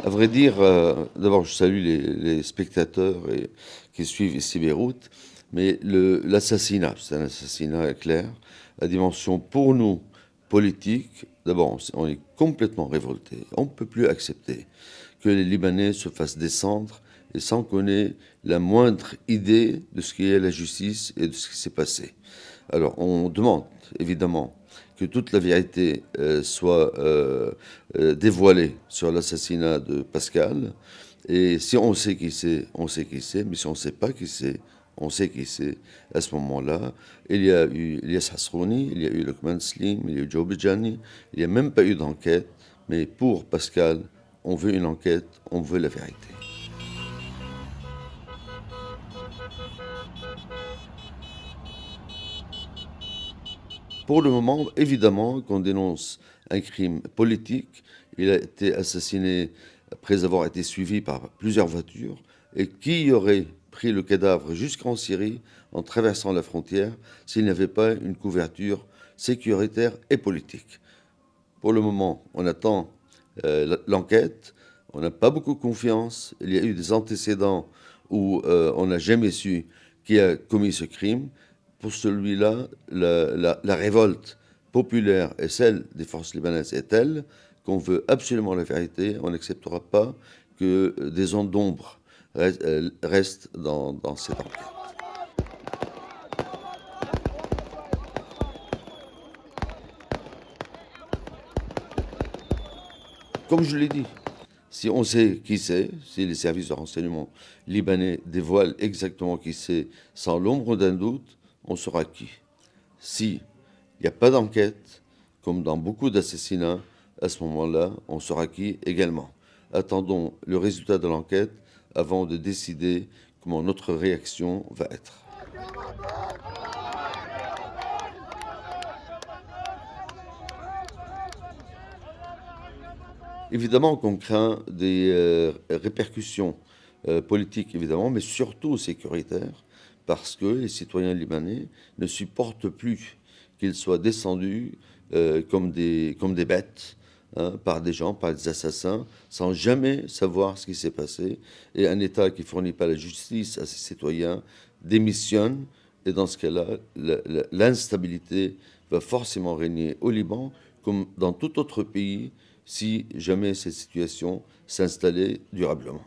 À vrai dire, d'abord, je salue les spectateurs qui suivent ici Beyrouth, mais l'assassinat, c'est un assassinat clair, à dimension pour nous politique. D'abord, on est complètement révolté. On ne peut plus accepter que les Libanais se fassent descendre et sans qu'on ait la moindre idée de ce qu'est la justice et de ce qui s'est passé. Alors, on demande évidemment que toute la vérité soit dévoilée sur l'assassinat de Pascal. Et si on sait qui c'est, on sait qui c'est. Mais si on ne sait pas qui c'est, on sait qui c'est. À ce moment-là, il y a eu Ilyas Hasrouni, il y a eu Lokman Slim, il y a eu Joe Bidjani. Il n'y a même pas eu d'enquête. Mais pour Pascal, on veut une enquête, on veut la vérité. Pour le moment, évidemment, qu'on dénonce un crime politique. Il a été assassiné après avoir été suivi par plusieurs voitures. Et qui aurait pris le cadavre jusqu'en Syrie en traversant la frontière s'il n'y avait pas une couverture sécuritaire et politique? Pour le moment, on attend l'enquête. On n'a pas beaucoup confiance. Il y a eu des antécédents où on n'a jamais su qui a commis ce crime. Pour celui-là, la révolte populaire et celle des forces libanaises est telle qu'on veut absolument la vérité. On n'acceptera pas que des zones d'ombre restent dans cette enquête. Comme je l'ai dit, si on sait qui c'est, si les services de renseignement libanais dévoilent exactement qui c'est, sans l'ombre d'un doute, on saura qui. S'il n'y a pas d'enquête, comme dans beaucoup d'assassinats, à ce moment-là, on saura qui également. Attendons le résultat de l'enquête avant de décider comment notre réaction va être. Évidemment qu'on craint des répercussions politiques, évidemment, mais surtout sécuritaires, parce que les citoyens libanais ne supportent plus qu'ils soient descendus comme des bêtes, hein, par des gens, par des assassins, sans jamais savoir ce qui s'est passé. Et un État qui ne fournit pas la justice à ses citoyens démissionne. Et dans ce cas-là, l'instabilité va forcément régner au Liban, comme dans tout autre pays, si jamais cette situation s'installait durablement.